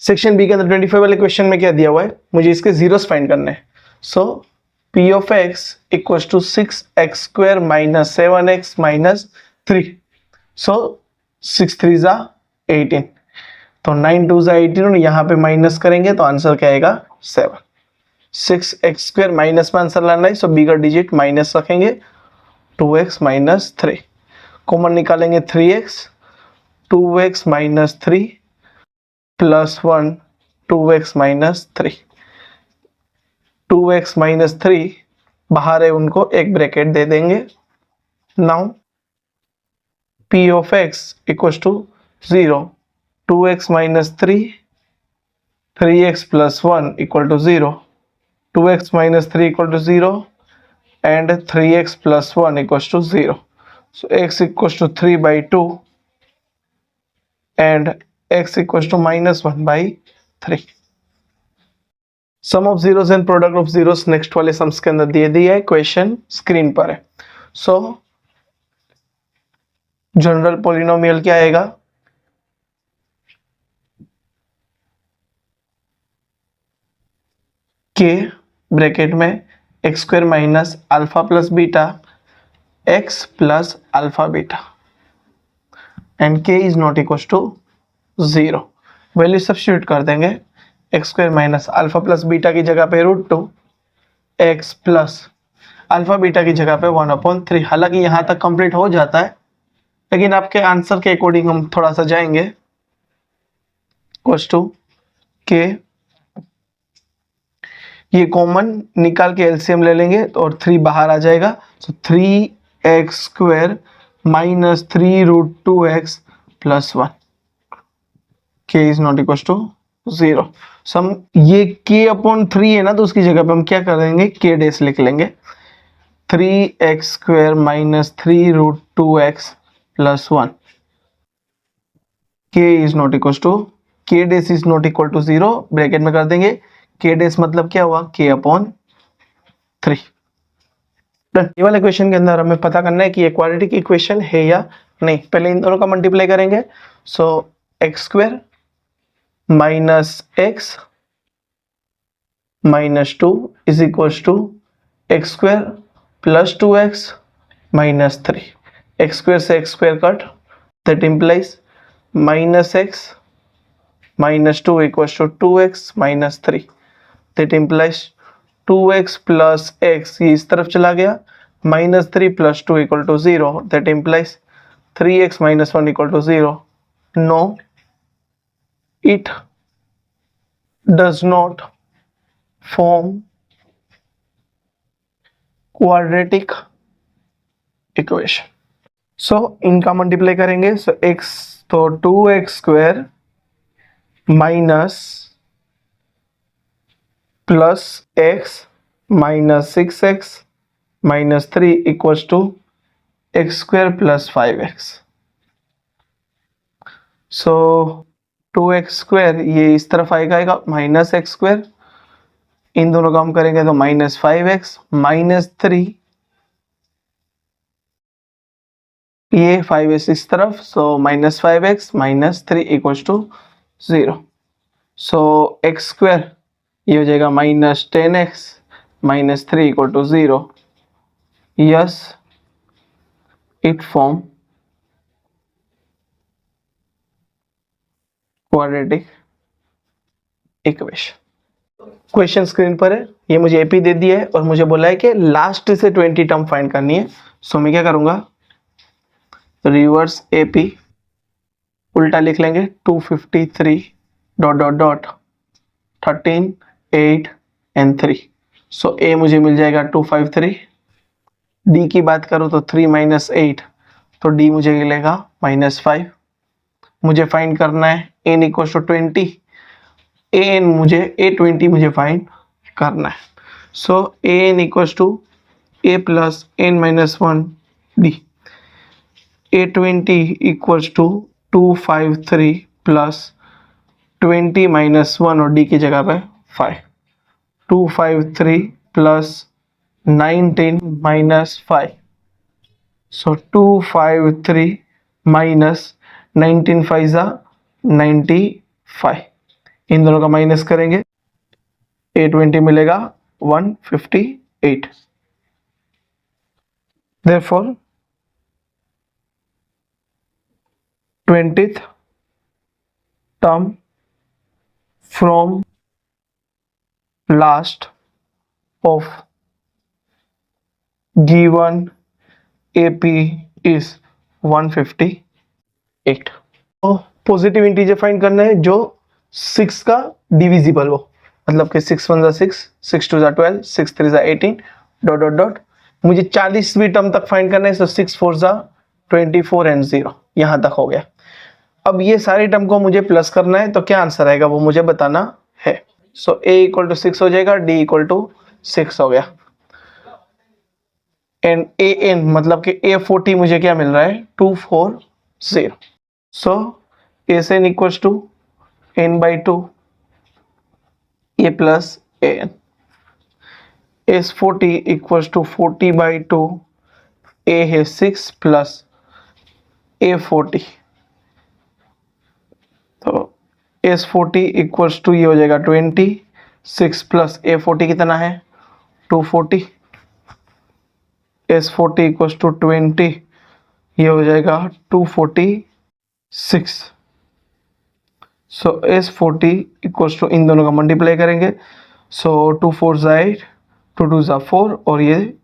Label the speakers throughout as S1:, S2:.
S1: Section B के अंदर 25 वाले क्वेश्चन में क्या दिया हुआ है, मुझे इसके जीरोस फाइंड करने हैं। So p of x equal to 6x square minus 7x minus 3। So 6 3 जा 18, तो 9 2 जा 18 और यहाँ पे माइनस करेंगे तो आंसर क्या आएगा 7। 6x स्क्वायर माइनस में आंसर लाना है, सो बी का डिजिट माइनस रखेंगे, 2x माइनस 3 कॉमन निकालेंगे, 3x 2x minus 3 plus 1 2x minus 3। 2x minus 3 बाहर है, उनको एक ब्रैकेट दे देंगे। Now p of x equal to 0, 2x minus 3 3x plus 1 equal to 0, 2x minus 3 equal to 0 and 3x plus 1 equal to 0। So x equal to 3 by 2 and x equal to minus 1 by 3। Sum of zeros and product of zeros next वाले sums के अंदर दे दिया है, question screen पर है। सो general polynomial क्या आएगा, के ब्रैकेट में x square minus alpha plus beta x plus alpha beta and k is not equal to 0। Value substitute कर देंगे, x square minus alpha plus beta की जगह पे √2, एक्स प्लस अल्फा बीटा की जगह पे 1/3। हालांकि यहां तक कंप्लीट हो जाता है, लेकिन आपके आंसर के अकॉर्डिंग हम थोड़ा सा जाएंगे। इक्वल टू के, ये कॉमन निकाल के एलसीएम ले लेंगे और 3 बाहर आ जाएगा, सो 3x square minus 3√2x plus 1, के इज नॉट इक्वल टू 0। सम ये k/3 है ना, तो उसकी जगह पे हम क्या करेंगे, k डैश लिख लेंगे, 3x square minus 3√2x plus 1, k is not equal to, k dash is not equal to 0 bracket में कर देंगे, k डैश मतलब क्या हुआ, k/3। ये वाले क्वेश्चन के अंदर हमें पता करना है कि ये क्वाड्रेटिक इक्वेशन है या नहीं। पहले इन दोनों का मल्टीप्लाई करेंगे, so x square minus x minus 2 is equal to x square plus 2x minus 3। X square से x square cut, that implies minus x minus 2 equal to 2x minus 3, that implies 2x plus x, ये इस तरफ चला गया, minus 3 plus 2 equal to 0, that implies 3x minus 1 equal to 0। No, it does not form quadratic equation। सो इनका multiply करेंगे, so x तो 2x square minus plus x minus 6x minus 3 equals to x square plus 5x। So 2x square ये इस तरफ आएगा minus x square, इन दोनों का हम करेंगे तो माइनस 5x माइनस 3, ये 5x इस तरफ, so minus 5x minus 3 equals to 0। So x square ये हो जाएगा minus 10x minus 3 equal to 0। Yes, it form quadratic equation. Question screen पर है, ये मुझे एपी दे दिया है और मुझे बोला है कि लास्ट से 20 टर्म फाइंड करनी है। सो मैं क्या करूंगा, रिवर्स एपी उल्टा लिख लेंगे, 253 डॉट डॉट डॉट 13 8 एंड 3। सो ए मुझे मिल जाएगा 253। डी की बात करूं तो 3 माइनस 8, तो डी मुझे मिलेगा माइनस 5। मुझे फाइंड करना है n इक्वल टू 20, an मुझे a20 मुझे फाइंड करना है। So an equal to a plus n minus 1 d, a20 equal to 253 plus 20 minus 1 और डी की जगह पे 5, 253 प्लस 19 माइनस 5, सो 253 माइनस 19 5 95, इन दोनों का माइनस करेंगे, 820 मिलेगा 158। Therefore 20th term from last of given AP is 158। तो पॉजिटिव इंटीजर फाइंड करना है जो 6 का डिविजिबल हो, मतलब कि 6 1 6, 6 2 12, 6 3 18 डॉट डॉट डॉट। मुझे 40वीं टर्म तक फाइंड करना है, तो 6 4 24 एंड 0 यहाँ तक हो गया। अब ये सारी टर्म को मुझे प्लस करना है, तो क्या आंसर आएगा वो मुझे बताना है। सो a = 6 हो जाएगा, d = 6 हो गया, एंड an मतलब कि a40 मुझे क्या मिल रहा है 240। सो Sn = n/2 a plus an, S40 = 40/2 a है 6 प्लस a40, तो S40 = ये हो जाएगा 20, 6 प्लस a40 कितना है 240, S40 = 20, ये हो जाएगा 246। सो S40 = इन दोनों का मल्टीप्लाई करेंगे, सो 2 4 8, 2 2 4, और ये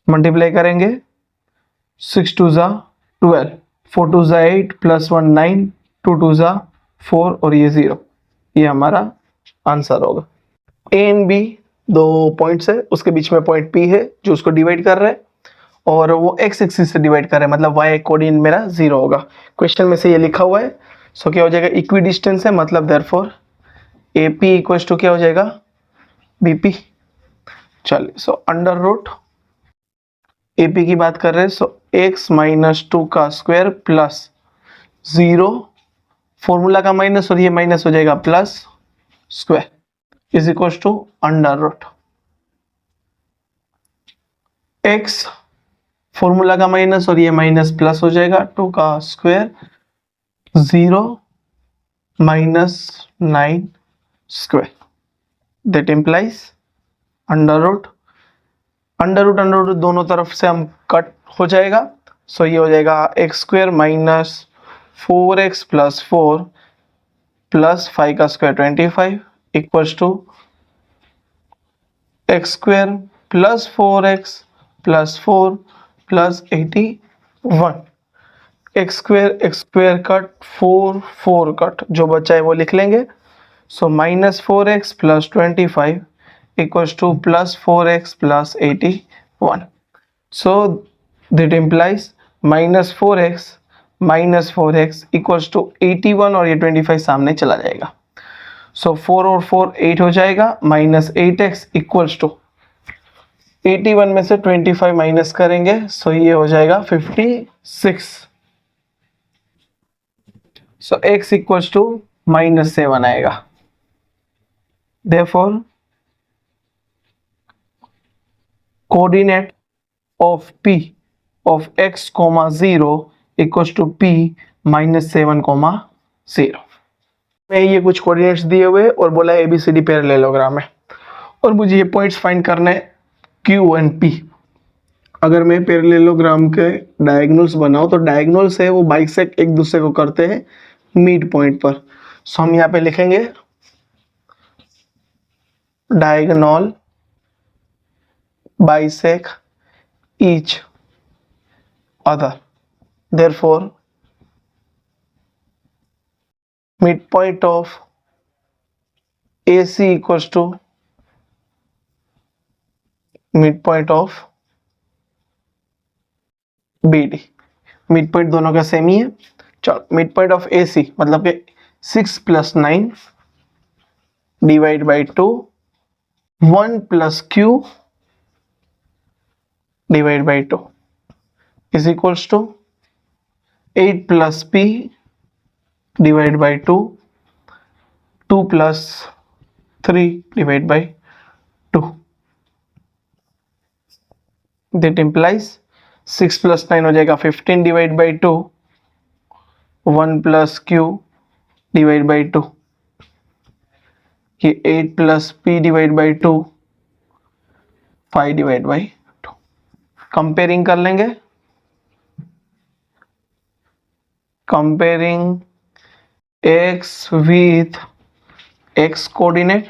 S1: मल्टीप्लाई करेंगे 6 2 12, 4 2 8 प्लस 1 9, 2 2 4, और ये 0, ये हमारा आंसर होगा। ए एंड बी दो पॉइंट्स है, उसके बीच में पॉइंट पी है जो उसको डिवाइड कर रहा है, और वो एक्स एक्सिस से डिवाइड कर रहा है, मतलब वाई कोऑर्डिनेट मेरा 0 होगा। क्वेश्चन में से ये लिखा हुआ है। सो क्या हो जाएगा, इक्वी डिस्टेंस है, मतलब therefore A P equals to क्या हो जाएगा बी पी। चलिए, so under root A P की बात कर रहे हैं, सो एक्स माइनस 2 का स्क्वायर प्लस 0, फॉर्मूला का माइनस और ये माइनस हो जाएगा plus square is equals to under root x, formula का माइनस और ये माइनस प्लस हो जाएगा 2 का square 0 minus 9 square, that implies under root दोनों तरफ से हम कट हो जाएगा। सो ये हो जाएगा x² minus 4x plus 4 plus 5 का square 25 equals to x² plus 4x plus 4 plus 81, x² cut 4 cut, जो बचा है वो लिख लेंगे। So minus 4x plus 25 equals to plus 4x plus 81। So that implies minus 4x equals to 81, और ये 25 सामने चला जाएगा। सो 4 और 4 8 हो जाएगा, माइनस 8x इक्वल्स टू 81 में से 25 माइनस करेंगे, सो ये हो जाएगा 56। सो x इक्वल्स टू -7 आएगा। Therefore coordinate of p of x, 0 equals to p -7, 0 में ये कुछ कोऑर्डिनेट्स दिए हुए और बोला ABCD पैरेललोग्राम है, और मुझे ये पॉइंट्स फाइंड करने हैं Q एंड P। अगर मैं पैरेललोग्राम के डायगोनल्स बनाऊं, तो डायगोनल से वो बाइसेक्ट एक दूसरे को करते हैं मिड पॉइंट पर। सो हम यहाँ पे लिखेंगे diagonal bisect each other, therefore midpoint of AC equals to midpoint of BD। midpoint दोनों का सेम ही है। चलो, midpoint of AC मतलब कि 6 + 9 divide by 2, 1 + Q divide by 2 is equals to 8 + P divide by 2, 2 + 3 divide by 2, that implies 6 + 9 हो जाएगा 15 divide by 2, 1 + Q divide by 2, ये 8 plus P divide by 2, 5 divide by 2। Comparing कर लेंगे, comparing x with x coordinate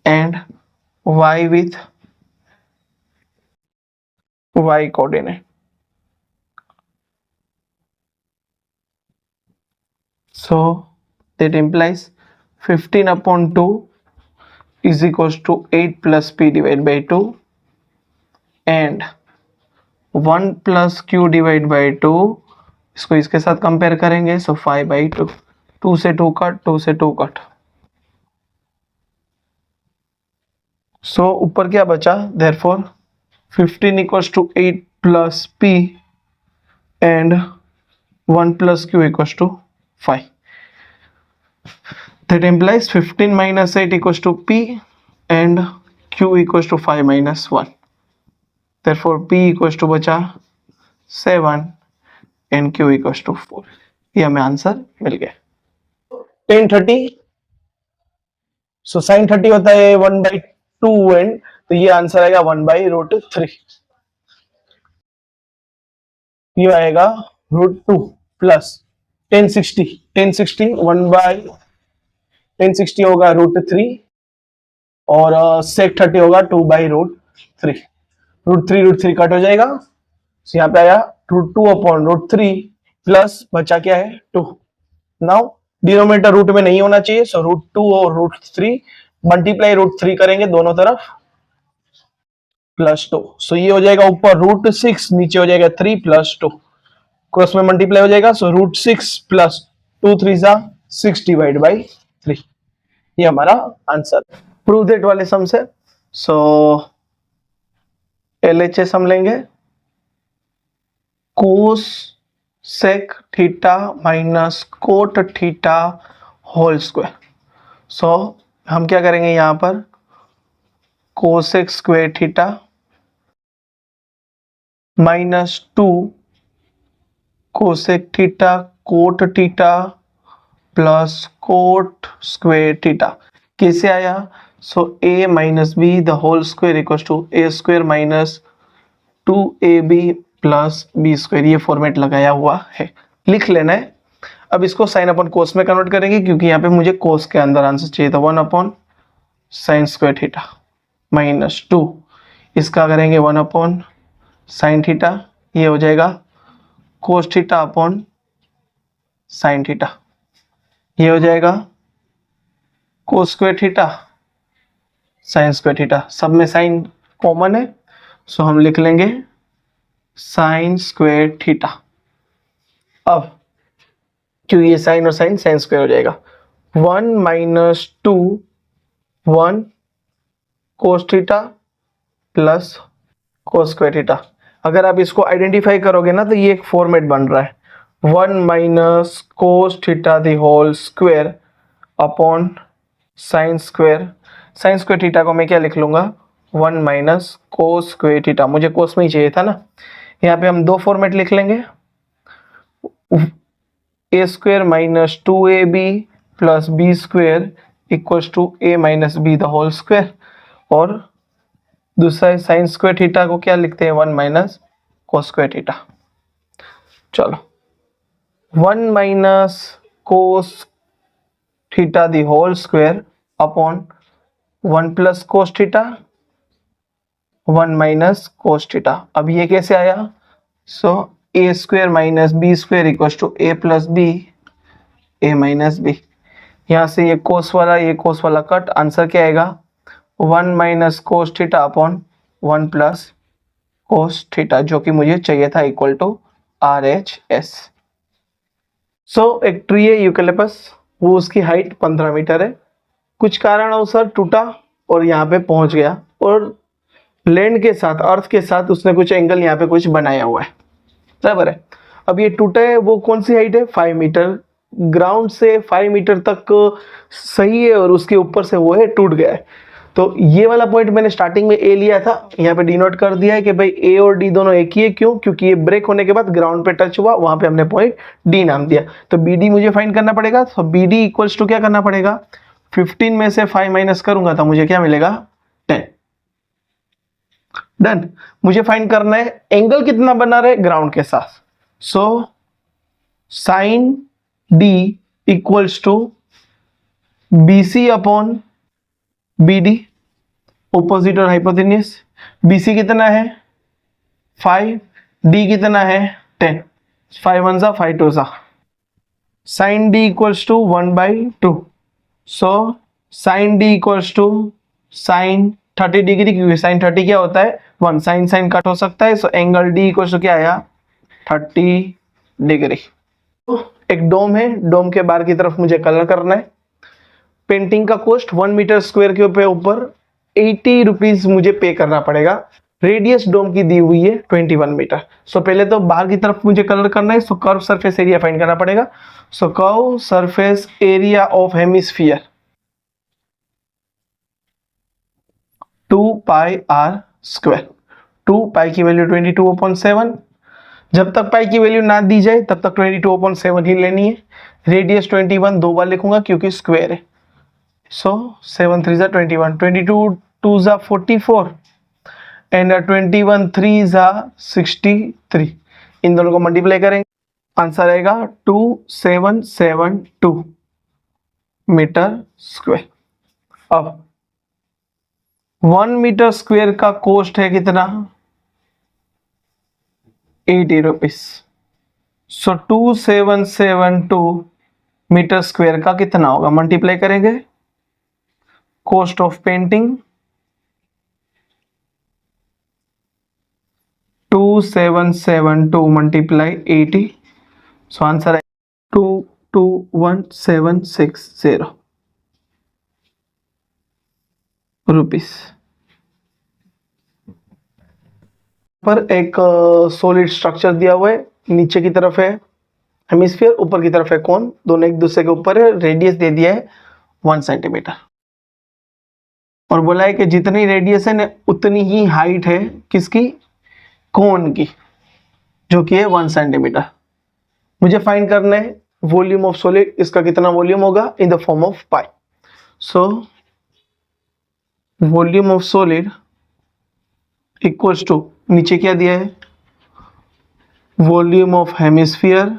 S1: and y with y coordinate. So that implies 15 upon 2 is equals to 8 plus p divided by 2 and 1 plus q divided by 2, इसको इसके साथ compare करेंगे, सो 5 by 2, 2 से 2 cut, 2 से 2 cut, सो ऊपर क्या बचा, therefore 15 equals to 8 plus p and 1 plus q equals to 5. That implies 15 minus 8 equals to p and q equals to 5 minus 1. Therefore p equals to बचा 7 and q equals to 4. ये हमें answer मिल गया। tan 30, so sin 30 होता है 1/2 and, तो ये answer आएगा 1/√3। ये आएगा √2 प्लस tan 60, tan 60 tan 60 होगा √3 और sec 30 होगा 2/√3। √3 कट हो जाएगा, तो यहाँ पे आया √2 अपॉन √3 प्लस बचा क्या है 2। नाउ डिनोमिनेटर रूट में नहीं होना चाहिए, सो √2 और √3 मल्टीप्लाई √3 करेंगे दोनों तरफ प्लस 2, सो ये हो जाएगा ऊपर √6, नीचे हो जाएगा 3 प्लस 2, क्रॉस में मल्टीप्लाई हो जाएगा, सो √6 प्लस 2 3 6 डिवाइड बाई 3। ये हमारा आंसर प्रूव दैट वाले सम से। सो LHS हम लेंगे cosec theta minus cot theta whole square. So हम क्या करेंगे यहां पर, cosec square theta minus 2 cosec theta cot theta plus cot square theta कैसे आया, so a minus b the whole square equals to a square minus 2ab plus b square, ये format लगाया हुआ है, लिख लेना है। अब इसको साइन अपॉन कोस में कन्वर्ट करेंगे क्योंकि यहाँ पे मुझे कोस के अंदर आंसर चाहिए था, 1 upon sine square theta minus 2, इसका करेंगे 1 अपॉन साइन थीटा, ये हो जाएगा cos theta upon sine theta, ये हो जाएगा cos square theta sine square theta, सब में साइन कॉमन है, सो हम लिख लेंगे साइन स्क्वायर थीटा। अब क्यों ये साइन और साइन साइन स्क्वायर हो जाएगा, 1 minus 2 1 cos theta plus cos square theta. अगर आप इसको आइडेंटिफाई करोगे ना तो ये एक फॉर्मेट बन रहा है, 1 minus cos theta the whole square upon sine square theta को मैं क्या लिख लूंगा, 1 माइनस कोस स्क्वायर थीटा, मुझे कोस में ही चाहिए था ना, यहाँ पे हम दो फॉर्मेट लिख लेंगे, a square minus 2ab plus b square equals to a minus b the whole square, और दूसरा साइन स्क्वायर थीटा को क्या लिखते हैं, 1 माइनस कोस स्क्वायर थीटा। चलो 1 minus cos theta the whole square upon 1 plus cos theta 1 minus cos theta. अब ये कैसे आया, so a square minus b square equals to a plus b a minus b, यहाँ से ये कोस वाला cut, answer क्या आएगा 1 minus cos theta upon 1 plus cos theta, जो कि मुझे चाहिए था, इक्वल टू RHS। सो एक ट्री है यूकेलिप्टस, वो उसकी हाइट 15 मीटर है, कुछ कारणवश टूटा और यहाँ पे पहुंच गया, और लैंड के साथ अर्थ के साथ उसने कुछ एंगल यहाँ पे कुछ बनाया हुआ है, बराबर है। अब ये टूटा है, वो कौन सी हाइट है, 5 मीटर, ग्राउंड से 5 मीटर तक सही है और उसके ऊपर से वो है टूट गया है। तो ये वाला पॉइंट मैंने स्टार्टिंग में ए लिया था, यहाँ पे डिनोट कर दिया है कि भाई ए और डी दोनों एक ही है। क्यों? क्योंकि ये ब्रेक होने के बाद ग्राउंड पे टच हुआ, वहां पे हमने पॉइंट डी नाम दिया। तो बी डी मुझे फाइंड करना पड़ेगा। तो बी डी इक्वल्स टू क्या करना पड़ेगा, 15 में से 5 माइनस करूंगा तो मुझे क्या मिलेगा, 10। डन। मुझे फाइंड करना है एंगल कितना बना रहे ग्राउंड के साथ। So sine D equals to BC upon BD, opposite और हाइपोटेन्यूस। BC कितना है 5, D कितना है 10, 5 1 जा 5 2 जा। Sine D equals to 1/2। So sine D equals to sine 30 degree, क्योंकि साइन 30 क्या होता है 1, साइन साइन कट हो सकता है। So angle D equals to क्या आया 30 डिग्री। तो एक डोम है, डोम के बाहर की तरफ मुझे कलर करना है। पेंटिंग का कॉस्ट 1 मीटर स्क्वायर के ऊपर 80 रुपीज मुझे पे करना पड़ेगा। रेडियस डोम की दी हुई है 21 मीटर। सो पहले तो बाहर की तरफ मुझे कलर करना है। So curve surface area find करना पड़ेगा। So curve surface area of hemisphere 2 pi r square. 2 pi की वैल्यू 22/7। जब तक पाई की वैल्यू ना दी जाए तब तक 22/7 ही लेनी है। रेडियस 21 दो बार लिखूंगा क्योंकि स्क्वायर है। सो 7 3 21, 22 2 44 एंड 21 3 63। इन दोनों को मल्टीप्लाई करेंगे, आंसर आएगा 2772 मीटर स्क्वायर। अब 1 मीटर स्क्वायर का कॉस्ट है कितना, 80 रुपीज। सो 2772 मीटर स्क्वायर का कितना होगा, मल्टीप्लाई करेंगे। Cost of painting 2772 multiply 80। So answer है 221,760 रुपीस। पर एक सॉलिड स्ट्रक्चर दिया हुआ है, नीचे की तरफ है हेमिस्फीयर, ऊपर की तरफ है कोन, दोनों एक दूसरे के ऊपर है। रेडियस दे दिया है 1 सेंटीमीटर और बोला है कि जितनी रेडियस है ना उतनी ही हाइट है किसकी, कोन की, जो कि है 1 सेंटीमीटर। मुझे फाइंड करना है वॉल्यूम ऑफ सॉलिड। इसका कितना वॉल्यूम होगा in the form of pi. So volume of solid equals to, नीचे क्या दिया है, volume of hemisphere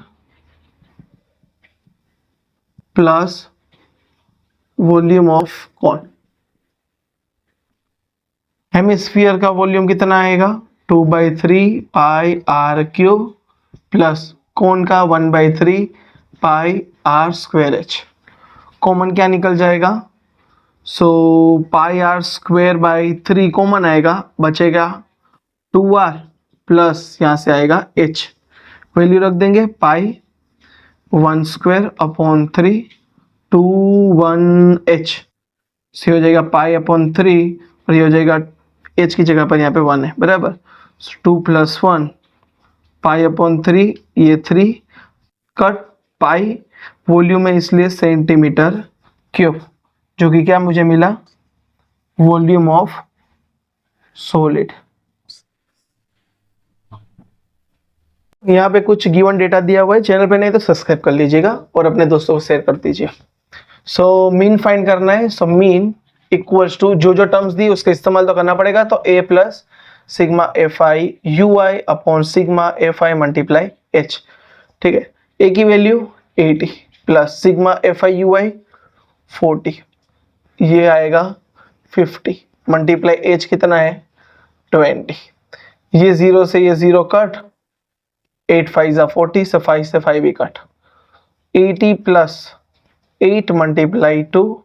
S1: plus volume of cone. Hemisphere का वॉल्यूम कितना आएगा 2/3 pi r cube plus cone का 1/3 pi r square h। Common क्या निकल जाएगा, so pi r square by 3 common आएगा, बचेगा 2r प्लस यहाँ से आएगा h। वैल्यू रख देंगे पाई 1 स्क्वायर अपॉन 3 2 1 h से हो जाएगा पाई अपॉन 3 और ये हो जाएगा h की जगह पर यहाँ पे 1 है बराबर। 2 + 1 पाई अपॉन 3, ये 3 कट पाई वॉल्यूम है इसलिए सेंटीमीटर क्यूब, जो कि क्या मुझे मिला वॉल्यूम ऑफ सॉलिड। यहाँ पे कुछ गिवन डेटा दिया हुआ है, चैनल पे नहीं तो सब्सक्राइब कर लीजिएगा और अपने दोस्तों को शेयर कर दीजिए। सो मीन फाइंड करना है। सो मीन इक्वल्स टू जो जो टर्म्स दी उसका इस्तेमाल तो करना पड़ेगा। तो a plus sigma fi ui upon sigma fi multiply h। ठीक है, a की value 80 plus sigma fi ui 40, ये आएगा 50 मल्टीप्लाई h कितना है 20। ये 0 से ये 0 कट, 8 5 40 से 5 से 5 भी cut. 80 plus 8 multiply 2,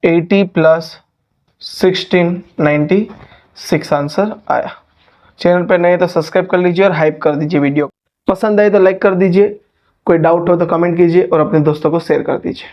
S1: 80 plus 1696 answer आया। चैनल पे नए तो सब्सक्राइब कर लीजिए और हाइप कर दीजिए वीडियो। पसंद आए तो लाइक कर दीजिए, कोई डाउट हो तो कमेंट कीजिए और अपने दोस्तों को शेयर कर दीजिए।